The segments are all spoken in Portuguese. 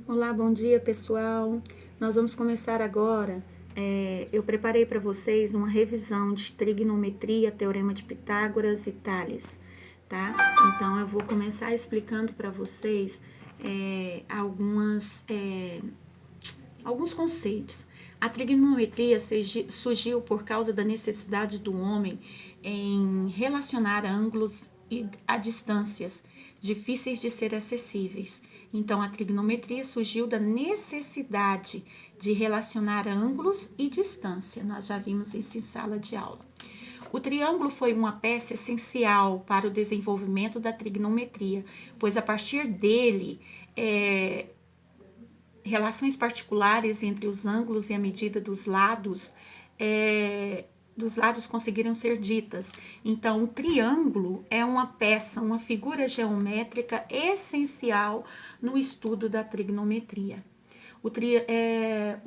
Olá, bom dia pessoal. Nós vamos começar agora. Eu preparei para vocês uma revisão de trigonometria, teorema de Pitágoras e Tales, tá? Então eu vou começar explicando para vocês alguns conceitos. A trigonometria surgiu por causa da necessidade do homem em relacionar ângulos a distâncias difíceis de ser acessíveis. Então, a trigonometria surgiu da necessidade de relacionar ângulos e distância. Nós já vimos isso em sala de aula. O triângulo foi uma peça essencial para o desenvolvimento da trigonometria, pois a partir dele, relações particulares entre os ângulos e a medida dos lados conseguiram ser ditas. Então, o triângulo é uma peça, uma figura geométrica essencial no estudo da trigonometria. O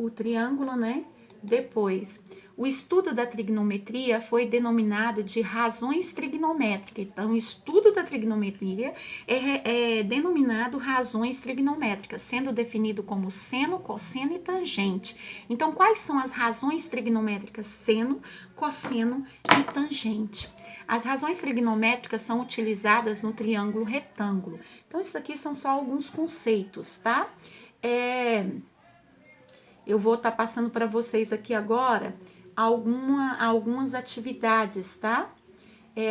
triângulo, né? Depois, o estudo da trigonometria foi denominado de razões trigonométricas. Então, o estudo da trigonometria é denominado razões trigonométricas, sendo definido como seno, cosseno e tangente. Então, quais são as razões trigonométricas? Seno, cosseno e tangente. As razões trigonométricas são utilizadas no triângulo retângulo. Então, isso aqui são só alguns conceitos, tá? Eu vou estar passando para vocês aqui agora algumas atividades, tá?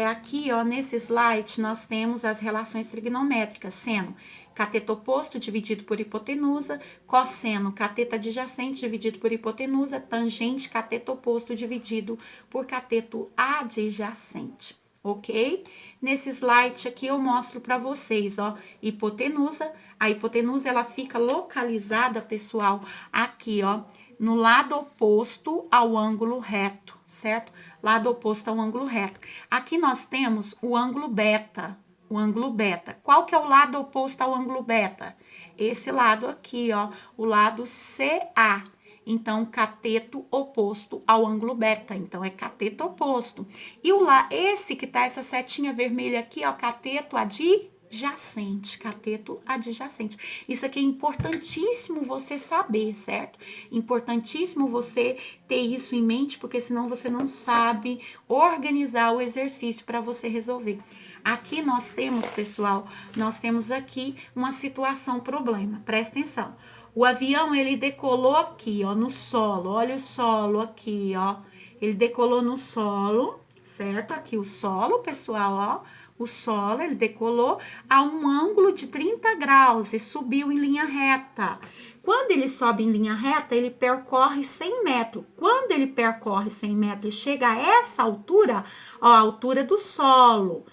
Aqui, ó, nesse slide, nós temos as relações trigonométricas, seno, cateto oposto dividido por hipotenusa, cosseno, cateto adjacente dividido por hipotenusa, tangente, cateto oposto dividido por cateto adjacente, ok? Nesse slide aqui eu mostro para vocês, ó, hipotenusa. A hipotenusa, ela fica localizada, pessoal, aqui, ó, no lado oposto ao ângulo reto, certo? Lado oposto ao ângulo reto. Aqui nós temos o ângulo beta, o ângulo beta. Qual que é o lado oposto ao ângulo beta? Esse lado aqui, ó, o lado CA. Então, cateto oposto ao ângulo beta. Então, é cateto oposto. E esse que tá, essa setinha vermelha aqui, ó, cateto adjacente, cateto adjacente. Isso aqui é importantíssimo você saber, certo? Importantíssimo você ter isso em mente, porque senão você não sabe organizar o exercício para você resolver. Aqui nós temos, pessoal, nós temos aqui uma situação, problema. Presta atenção. O avião, ele decolou aqui, ó, no solo. Olha o solo aqui, ó. Ele decolou no solo, certo? Aqui o solo, pessoal, ó. O solo, ele decolou a um ângulo de 30 graus e subiu em linha reta. Quando ele sobe em linha reta, ele percorre 100 metros. Quando ele percorre 100 metros e chega a essa altura, ó, a altura do solo.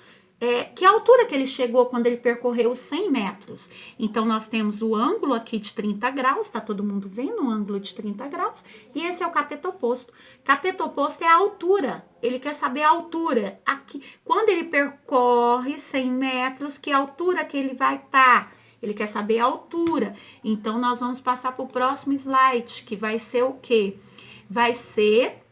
Que altura que ele chegou quando ele percorreu 100 metros? Então, nós temos o ângulo aqui de 30 graus, tá todo mundo vendo o ângulo de 30 graus? E esse é o cateto oposto. Cateto oposto é a altura, ele quer saber a altura. Aqui, quando ele percorre 100 metros, que altura que ele vai estar? Ele quer saber a altura. Então, nós vamos passar para o próximo slide, que vai ser o quê? Vai ser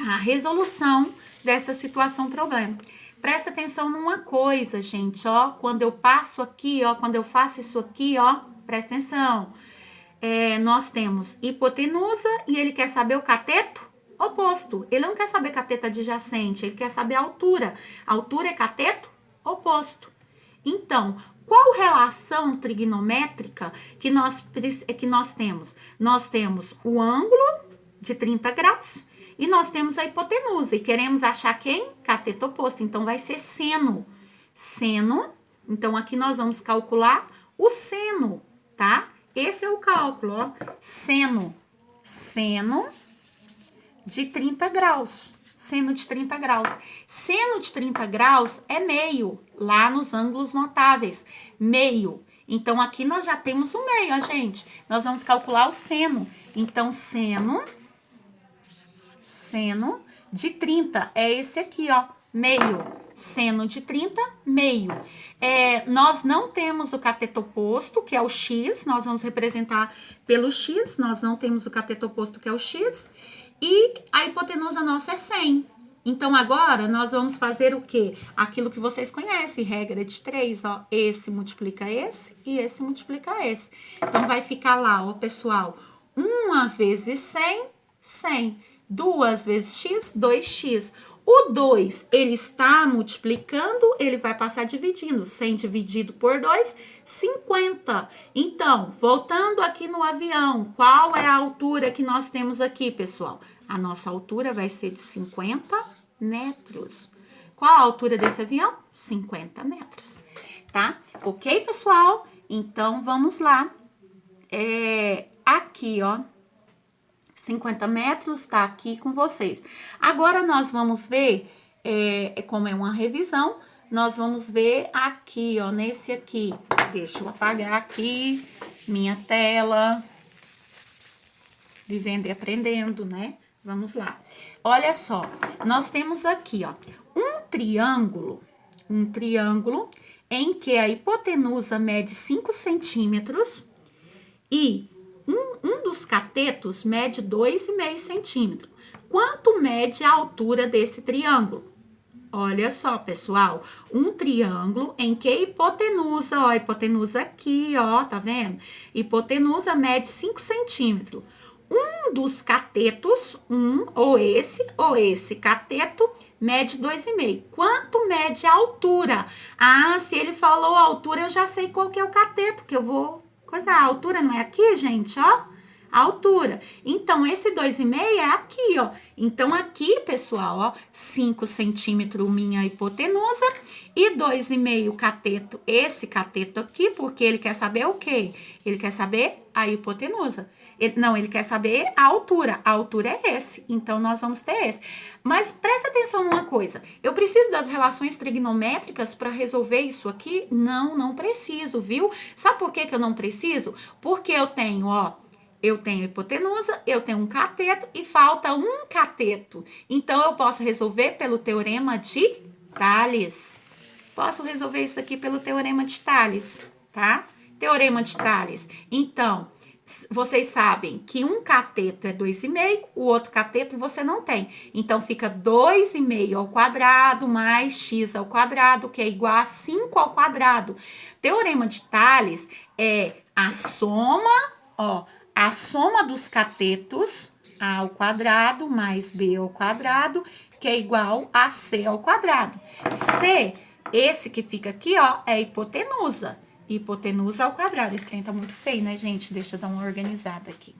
a resolução dessa situação problema. Presta atenção numa coisa, gente, ó, quando eu passo aqui, ó, quando eu faço isso aqui, ó, presta atenção. Nós temos hipotenusa e ele quer saber o cateto oposto. Ele não quer saber cateto adjacente, ele quer saber a altura. A altura é cateto oposto. Então, qual relação trigonométrica que nós temos? Nós temos o ângulo de 30 graus. E nós temos a hipotenusa e queremos achar quem? Cateto oposto. Então, vai ser seno. Seno. Então, aqui nós vamos calcular o seno, tá? Esse é o cálculo, ó. Seno. Seno de 30 graus. Seno de 30 graus. Seno de 30 graus é meio, lá nos ângulos notáveis. Meio. Então, aqui nós já temos o meio, ó, gente. Nós vamos calcular o seno. Então, seno de 30, é esse aqui, ó, meio. Seno de 30, meio. Nós não temos o cateto oposto, que é o x, nós vamos representar pelo x, nós não temos o cateto oposto, que é o x, e a hipotenusa nossa é 100. Então, agora, nós vamos fazer o quê? Aquilo que vocês conhecem, regra de 3, ó. Esse multiplica esse e esse multiplica esse. Então, vai ficar lá, ó, pessoal. 1 vezes 100, 100. 2 vezes x, 2x. O 2, ele está multiplicando, ele vai passar dividindo. 100 dividido por 2, 50. Então, voltando aqui no avião, qual é a altura que nós temos aqui, pessoal? A nossa altura vai ser de 50 metros. Qual a altura desse avião? 50 metros, tá? Ok, pessoal? Então, vamos lá. Aqui, ó. 50 metros tá aqui com vocês. Agora, nós vamos ver, como é uma revisão, nós vamos ver aqui, ó, nesse aqui. Deixa eu apagar aqui minha tela. Vivendo e aprendendo, né? Vamos lá. Olha só, nós temos aqui, ó, um triângulo em que a hipotenusa mede 5 centímetros e um dos catetos mede 2,5 centímetros. Quanto mede a altura desse triângulo? Olha só, pessoal, um triângulo em que a hipotenusa, ó, a hipotenusa aqui, ó, tá vendo? Hipotenusa mede 5 centímetros. Um dos catetos, ou esse cateto, mede 2,5. Quanto mede a altura? Ah, se ele falou a altura, eu já sei qual que é o cateto, que eu vou... A altura não é aqui, gente, ó? A altura. Então, esse 2,5 é aqui, ó. Então, aqui, pessoal, ó, 5 centímetros minha hipotenusa e 2,5 cateto, esse cateto aqui, porque ele quer saber o quê? Ele quer saber a hipotenusa. Ele quer saber a altura. A altura é esse, então nós vamos ter esse. Mas presta atenção numa coisa. Eu preciso das relações trigonométricas para resolver isso aqui? Não preciso, viu? Sabe por que eu não preciso? Porque eu tenho, ó, eu tenho hipotenusa, eu tenho um cateto e falta um cateto. Então, eu posso resolver pelo teorema de Tales. Posso resolver isso aqui pelo teorema de Tales, tá? Teorema de Tales. Então, vocês sabem que um cateto é 2,5, o outro cateto você não tem. Então, fica 2,5 ao quadrado mais x ao quadrado, que é igual a 5 ao quadrado. Teorema de Tales é a soma, ó, a soma dos catetos, a ao quadrado mais b ao quadrado, que é igual a c ao quadrado. C, esse que fica aqui, ó, é hipotenusa. Hipotenusa ao quadrado. Esse trem tá muito feio, né, gente? Deixa eu dar uma organizada aqui.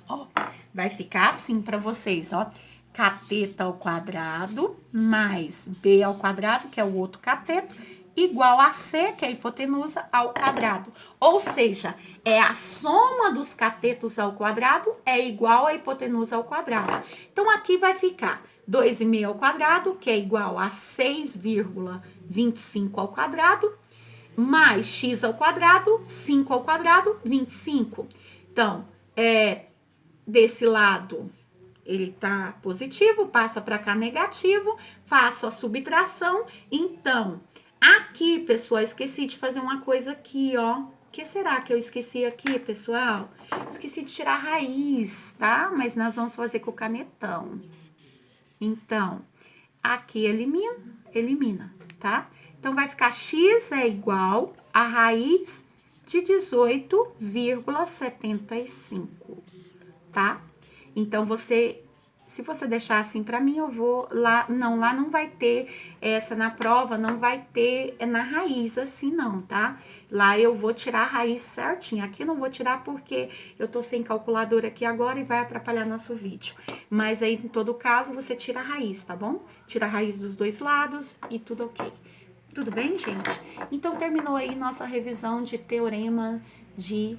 Ó, vai ficar assim pra vocês, ó. Cateto ao quadrado mais b ao quadrado, que é o outro cateto, igual a c, que é a hipotenusa, ao quadrado. Ou seja, é a soma dos catetos ao quadrado é igual a hipotenusa ao quadrado. Então, aqui vai ficar 2,5 ao quadrado, que é igual a 6,25 ao quadrado, mais x ao quadrado, 5 ao quadrado, 25. Então, desse lado, ele tá positivo, passa para cá negativo, faço a subtração. Então, aqui, pessoal, esqueci de fazer uma coisa aqui, ó. O que será que eu esqueci aqui, pessoal? Esqueci de tirar a raiz, tá? Mas nós vamos fazer com o canetão. Então, aqui elimina, tá? Então, vai ficar x é igual a raiz de 18,75, tá? Então, se você deixar assim pra mim, eu vou lá não vai ter essa na prova, não vai ter na raiz assim não, tá? Lá eu vou tirar a raiz certinho, aqui eu não vou tirar porque eu tô sem calculadora aqui agora e vai atrapalhar nosso vídeo. Mas aí, em todo caso, você tira a raiz, tá bom? Tira a raiz dos dois lados e tudo ok. Tudo bem, gente? Então, terminou aí nossa revisão de teorema de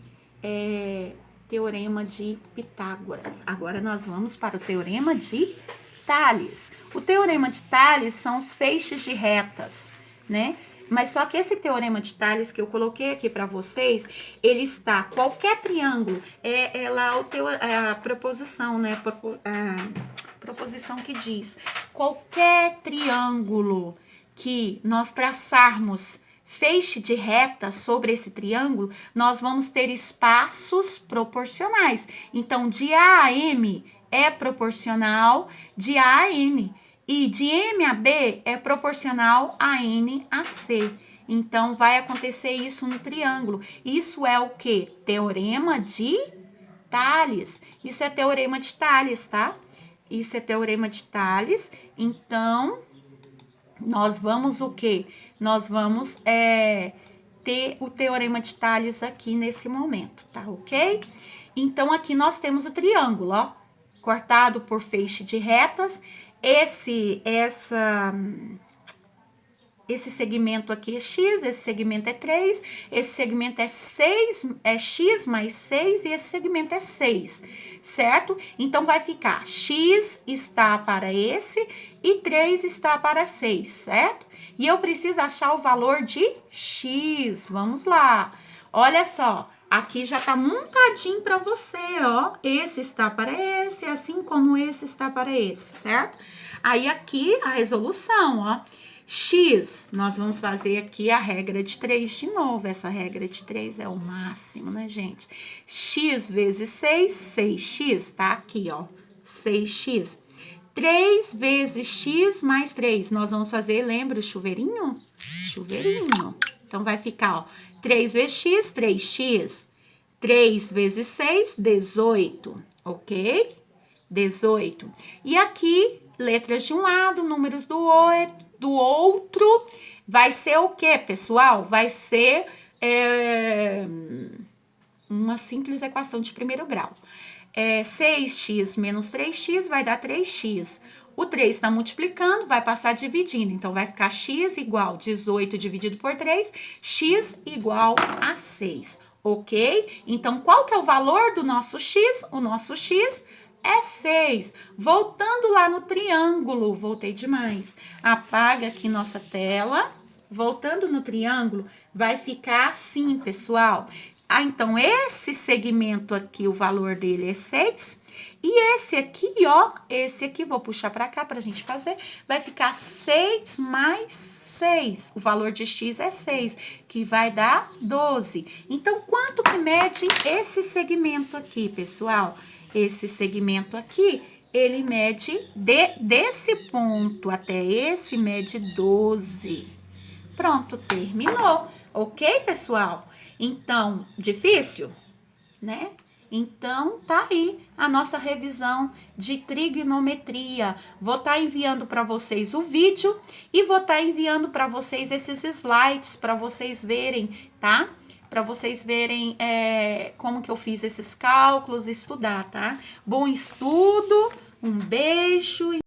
Pitágoras. Agora, nós vamos para o teorema de Tales. O teorema de Tales são os feixes de retas, né? Mas só que esse teorema de Tales que eu coloquei aqui para vocês, ele está, qualquer triângulo, a proposição, né? A proposição que diz, qualquer triângulo que nós traçarmos feixe de reta sobre esse triângulo, nós vamos ter espaços proporcionais. Então, de A a M é proporcional de A a N. E de M a B é proporcional a N a C. Então, vai acontecer isso no triângulo. Isso é o quê? Teorema de Tales. Isso é teorema de Tales, tá? Isso é teorema de Tales. Então, nós vamos o quê? Nós vamos ter o teorema de Tales aqui nesse momento, tá ok? Então, aqui nós temos o triângulo, ó, cortado por feixe de retas. Esse segmento aqui é x, esse segmento é 3, esse segmento é 6, é x mais 6 e esse segmento é 6, certo? Então, vai ficar x está para esse e 3 está para 6, certo? E eu preciso achar o valor de x, vamos lá. Olha só, aqui já tá montadinho para você, ó. Esse está para esse, assim como esse está para esse, certo? Aí, aqui, a resolução, ó. X, nós vamos fazer aqui a regra de 3 de novo. Essa regra de 3 é o máximo, né, gente? X vezes 6, 6x, tá aqui, ó. 6x. 3 vezes x mais 3. Nós vamos fazer, lembra o chuveirinho? Chuveirinho. Então, vai ficar, ó. 3 vezes x, 3x. 3 vezes 6, 18, ok? 18. E aqui, letras de um lado, números do outro, vai ser o quê, pessoal? Vai ser uma simples equação de primeiro grau. 6x menos 3x vai dar 3x. O 3 está multiplicando, vai passar dividindo. Então, vai ficar x igual 18 dividido por 3, x igual a 6, ok? Então, qual que é o valor do nosso x? O nosso x é 6. Voltando lá no triângulo, voltei demais. Apaga aqui nossa tela. Voltando no triângulo, vai ficar assim, pessoal. Então, esse segmento aqui, o valor dele é 6. E esse aqui, ó, vou puxar para cá pra gente fazer, vai ficar 6 mais 6. O valor de x é 6, que vai dar 12. Então, quanto que mede esse segmento aqui, pessoal? Esse segmento aqui, ele mede desse ponto até esse, mede 12. Pronto, terminou. Ok, pessoal? Então, difícil, né? Então, tá aí a nossa revisão de trigonometria. Vou estar enviando para vocês o vídeo e vou estar enviando para vocês esses slides para vocês verem, tá? Para vocês verem como que eu fiz esses cálculos, estudar, tá? Bom estudo, um beijo.